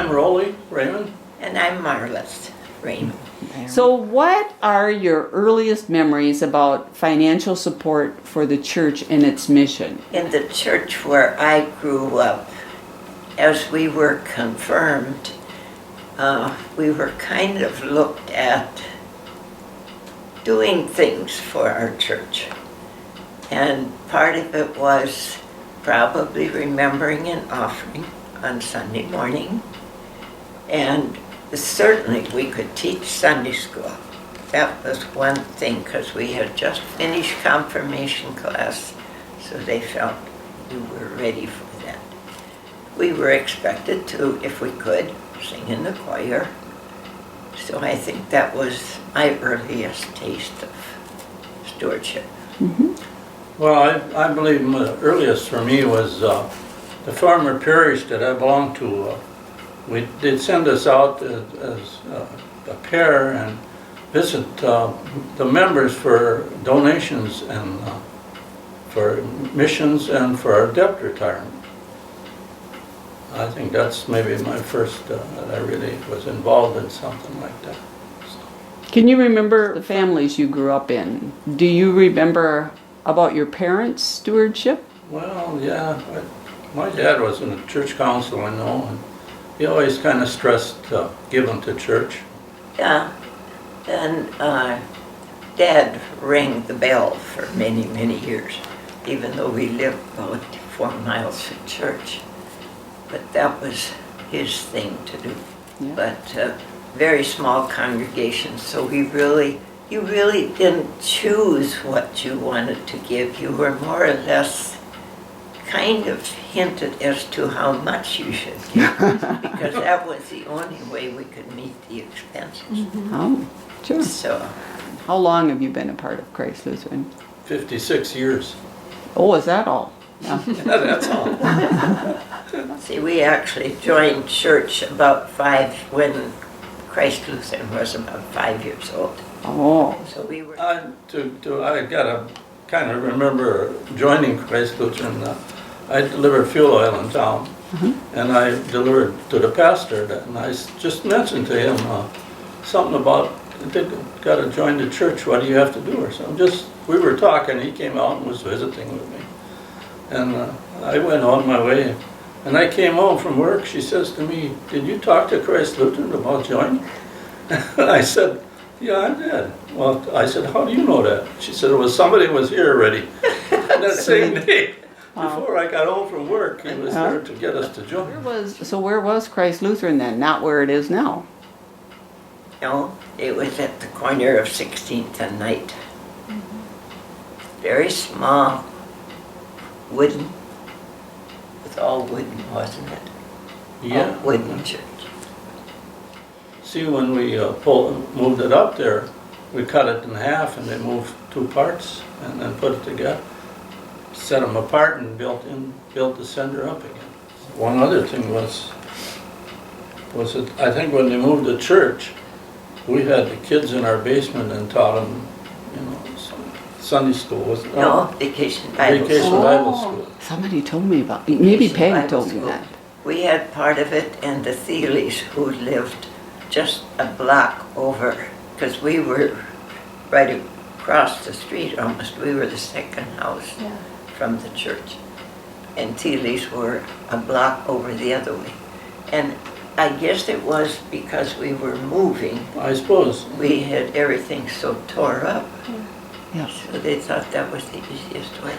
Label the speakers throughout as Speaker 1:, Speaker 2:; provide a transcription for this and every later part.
Speaker 1: I'm Rolly Raymond.
Speaker 2: And I'm Marlis Raymond.
Speaker 3: So what are your earliest memories about financial support for the church and its mission?
Speaker 2: In the church where I grew up, as we were confirmed, we were kind of looked at doing things for our church. And part of it was probably remembering an offering on Sunday morning. And certainly we could teach Sunday school. That was one thing, because we had just finished confirmation class, so they felt we were ready for that. We were expected to, if we could, sing in the choir. So I think that was my earliest taste of stewardship.
Speaker 3: Mm-hmm.
Speaker 1: Well, I believe the earliest for me was the former parish that I belonged to. They'd send us out as a pair and visit the members for donations and for missions and for our debt retirement. I think that's maybe my first that I really was involved in something like that.
Speaker 3: Can you remember the families you grew up in? Do you remember about your parents' stewardship?
Speaker 1: Well, yeah, my dad was in the church council, I know, and he always kind of stressed giving to church.
Speaker 2: Yeah, and Dad rang the bell for many, many years, even though we lived about 4 miles from church. But that was his thing to do.
Speaker 3: Yeah.
Speaker 2: But very small congregations, so you really didn't choose what you wanted to give. You were more or less kind of hinted as to how much you should give, because that was the only way we could meet the expenses.
Speaker 3: Mm-hmm. Oh, sure.
Speaker 2: So,
Speaker 3: How long have you been a part of Christ Lutheran?
Speaker 1: 56 years.
Speaker 3: Oh, is that all? Yeah.
Speaker 1: That's all.
Speaker 2: see, we actually joined church about 5, when Christ Lutheran was about 5 years old.
Speaker 3: Oh,
Speaker 2: So we were,
Speaker 1: I gotta kind of remember joining Christ Lutheran. I delivered fuel oil in town, and I delivered to the pastor that, and I just mentioned to him something about, got to join the church, what do you have to do or something. We were talking, he came out and was visiting with me. And I went on my way, and I came home from work. She says to me, did you talk to Christ Lutheran about joining? And I said, yeah, I did. Well, I said, how do you know that? She said, well, somebody was here already that same day. Before I got home from work, he was there to get us to join.
Speaker 3: where was Christ Lutheran then? Not where it is now.
Speaker 2: no, it was at the corner of 16th and Night. Very small, wooden, with all wooden, wasn't it?
Speaker 1: Yeah.
Speaker 2: All wooden church.
Speaker 1: See, when we moved it up there, we cut it in half and they moved 2 parts and then put it together, set them apart and built the center up again. One other thing was that I think when they moved the church, we had the kids in our basement and taught them, Sunday school, wasn't it?
Speaker 2: No, Vacation Bible
Speaker 1: Vacation
Speaker 2: School.
Speaker 1: Bible School.
Speaker 3: Somebody told me about, maybe
Speaker 2: Vacation
Speaker 3: Peg
Speaker 2: Bible
Speaker 3: told me
Speaker 2: School.
Speaker 3: that.
Speaker 2: We had part of it, and the Thiele's, who lived just a block over, because we were right across the street almost. We were the second house from the church. And Thiele's were a block over the other way. And I guess it was because we were moving.
Speaker 1: I suppose.
Speaker 2: We had everything so tore up.
Speaker 3: Yeah.
Speaker 2: So they thought that was the easiest way.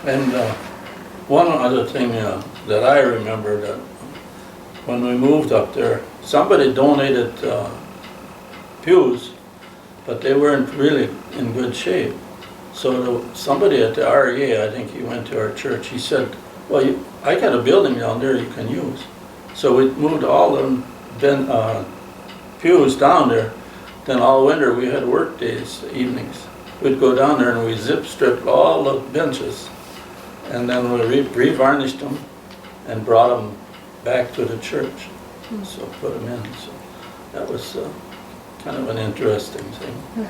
Speaker 1: And one other thing that I remember, that when we moved up there, somebody donated pews, but they weren't really in good shape. So somebody at the REA, I think he went to our church, he said, well, I got a building down there you can use. So we moved all them pews down there. Then all winter we had work days, evenings. We'd go down there and we zip stripped all the benches, and then we re-varnished them and brought them back to the church. So put them in. So that was kind of an interesting thing.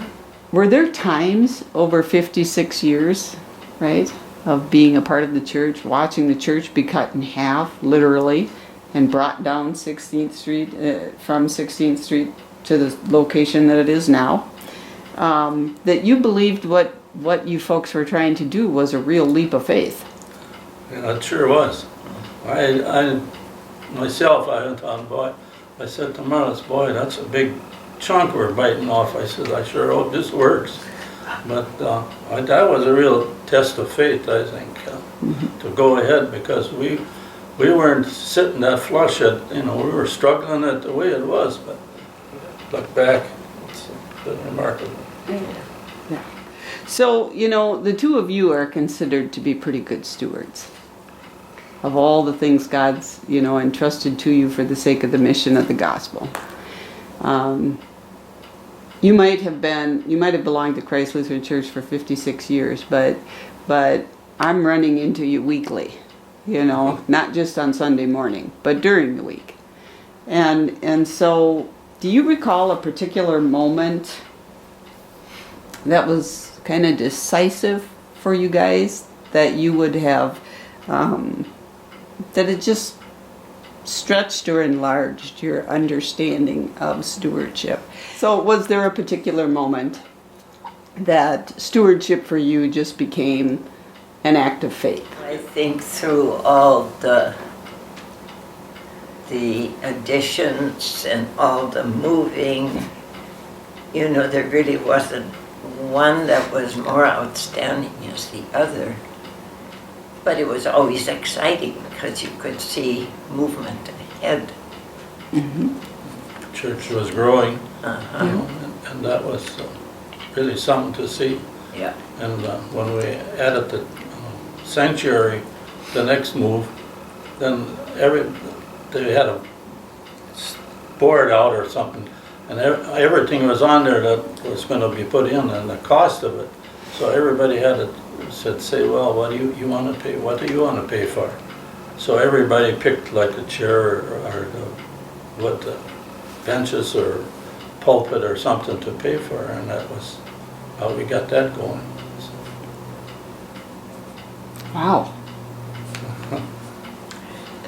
Speaker 3: Were there times over 56 years, right, of being a part of the church, watching the church be cut in half, literally, and brought down 16th Street, from 16th Street to the location that it is now, that you believed what you folks were trying to do was a real leap of faith.
Speaker 1: Yeah, it sure was. I myself, I thought, boy, I said to Marlis, boy, that's a big chunk we're biting off. I said, I sure hope this works. But that was a real test of faith, I think, to go ahead, because we weren't sitting that flush at, we were struggling at the way it was, but look back, it's been remarkable.
Speaker 3: Yeah. So, the two of you are considered to be pretty good stewards of all the things God's, entrusted to you for the sake of the mission of the gospel. You might have belonged to Christ Lutheran Church for 56 years, but I'm running into you weekly, not just on Sunday morning, but during the week. And so, do you recall a particular moment that was kind of decisive for you guys, that you would have, that it just stretched or enlarged your understanding of stewardship? So was there a particular moment that stewardship for you just became an act of faith?
Speaker 2: I think through all the additions and all the moving, there really wasn't one that was more outstanding as the other. But it was always exciting because you could see movement ahead.
Speaker 3: Mm-hmm.
Speaker 1: Church was growing,
Speaker 2: Uh-huh.
Speaker 1: and that was really something to see.
Speaker 2: Yeah.
Speaker 1: And when we added the sanctuary, the next move, then they had a board out or something, and everything was on there that was going to be put in, and the cost of it. So everybody had to say, well, what do you want to pay? What do you want to pay for? So everybody picked like a chair or the benches or pulpit or something to pay for, and that was how we got that going.
Speaker 3: Wow.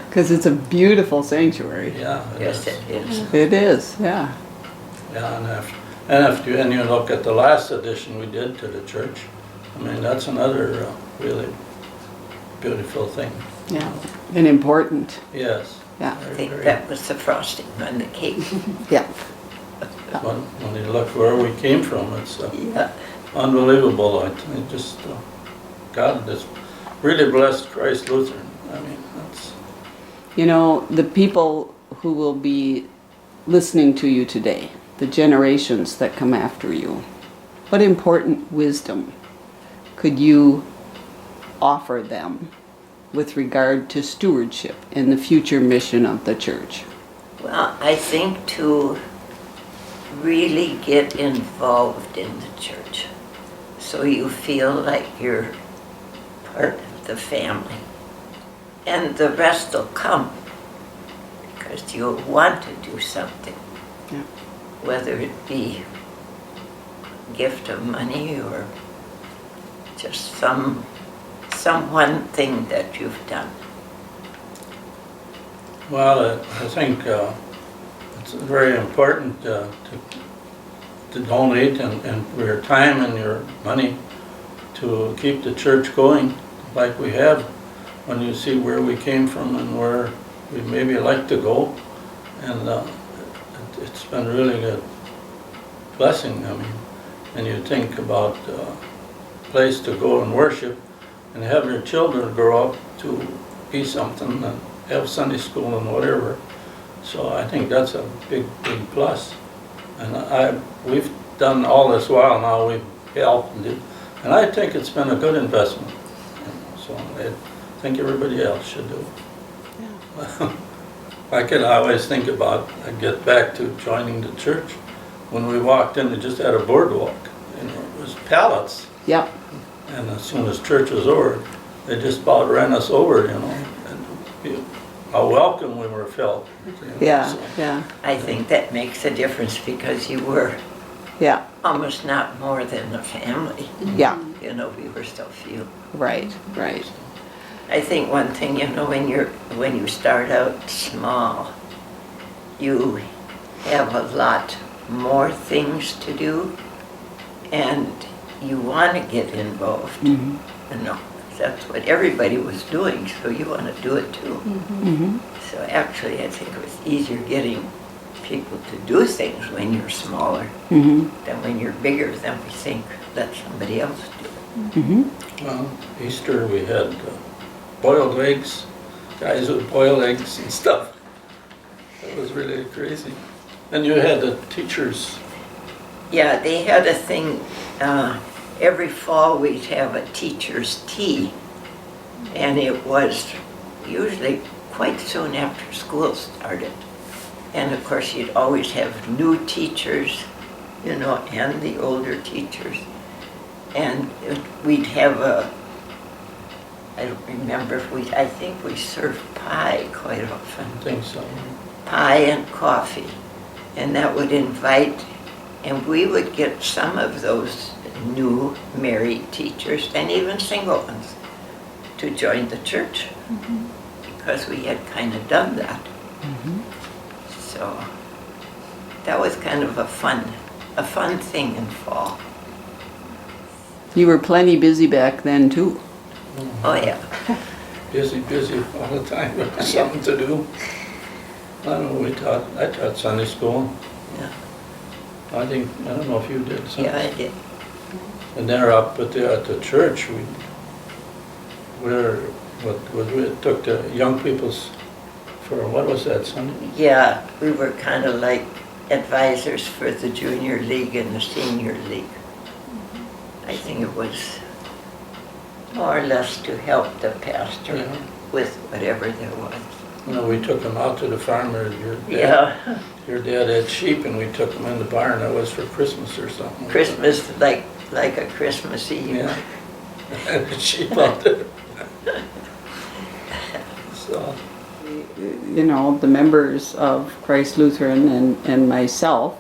Speaker 3: Because it's a beautiful sanctuary.
Speaker 1: Yeah.
Speaker 2: Yes, it is.
Speaker 3: It is, yeah.
Speaker 1: Yeah, and you look at the last addition we did to the church, I mean, that's another really beautiful thing.
Speaker 3: Yeah, and important.
Speaker 1: Yes.
Speaker 3: Yeah.
Speaker 2: I think that was the frosting on the cake.
Speaker 3: Yeah.
Speaker 1: When you look where we came from, it's
Speaker 2: Yeah.
Speaker 1: unbelievable. I think just God has really blessed Christ Lutheran. I mean, that's.
Speaker 3: The people who will be listening to you today, the generations that come after you, what important wisdom could you offer them with regard to stewardship and the future mission of the church?
Speaker 2: Well, I think to really get involved in the church so you feel like you're part of the family. And the rest will come because you'll want to do something.
Speaker 3: Yeah.
Speaker 2: Whether it be a gift of money or just some one thing that you've done.
Speaker 1: Well, I think it's very important to donate and your time and your money to keep the church going like we have. When you see where we came from and where we maybe like to go, and it's been really a blessing. I mean, and you think about a place to go and worship and have your children grow up to be something and have Sunday school and whatever. So I think that's a big plus. And we've done all this while now, we've helped and I think it's been a good investment. So I think everybody else should do. Yeah. I can always think about, I get back to joining the church. When we walked in, they just had a boardwalk. It was pallets.
Speaker 3: Yep.
Speaker 1: And as soon as church was over, they just about ran us over, and how welcome we were felt.
Speaker 3: Yeah,
Speaker 1: So,
Speaker 3: yeah,
Speaker 2: I think that makes a difference because you were
Speaker 3: yeah,
Speaker 2: almost not more than a family.
Speaker 3: yeah.
Speaker 2: We were so few.
Speaker 3: Right, right.
Speaker 2: I think one thing, when you start out small, you have a lot more things to do, and you want to get involved. That's what everybody was doing, so you want to do it too. So actually, I think it was easier getting people to do things when you're smaller than when you're bigger. Then we think, let somebody else do it.
Speaker 1: Well, Easter we had boiled eggs, guys would boil eggs and stuff. It was really crazy. And you had the teachers.
Speaker 2: Yeah, they had a thing, every fall we'd have a teacher's tea, and it was usually quite soon after school started. And of course, you'd always have new teachers, and the older teachers. And we'd have I don't remember if I think we served pie quite often.
Speaker 1: I think so.
Speaker 2: Pie and coffee. And that would invite, and we would get some of those new married teachers, and even single ones, to join the church, because we had kind of done that. So that was kind of a fun thing in fall.
Speaker 3: You were plenty busy back then too.
Speaker 2: Oh yeah.
Speaker 1: Busy all the time, something to do. I don't know, I taught Sunday school.
Speaker 2: Yeah.
Speaker 1: I don't know if you did.
Speaker 2: Yeah, I did.
Speaker 1: And they're up at the church, we took the young people's, for what was that, Sunday?
Speaker 2: Yeah, we were kind of like advisors for the junior league and the senior league. I think it was more or less to help the pastor
Speaker 1: Yeah.
Speaker 2: with whatever there was.
Speaker 1: We took them out to the farmer. Your dad had sheep, and we took them in the barn. That was for Christmas or something.
Speaker 2: Christmas, like a Christmas Eve.
Speaker 1: Yeah. And the sheep out there. So,
Speaker 3: The members of Christ Lutheran and myself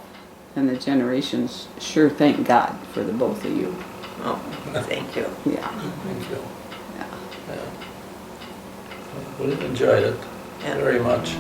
Speaker 3: and the generations sure thank God for the both of you.
Speaker 2: Oh, thank you.
Speaker 3: Yeah.
Speaker 1: thank you.
Speaker 3: Yeah.
Speaker 1: Yeah. We enjoyed it
Speaker 2: Yeah.
Speaker 1: very much.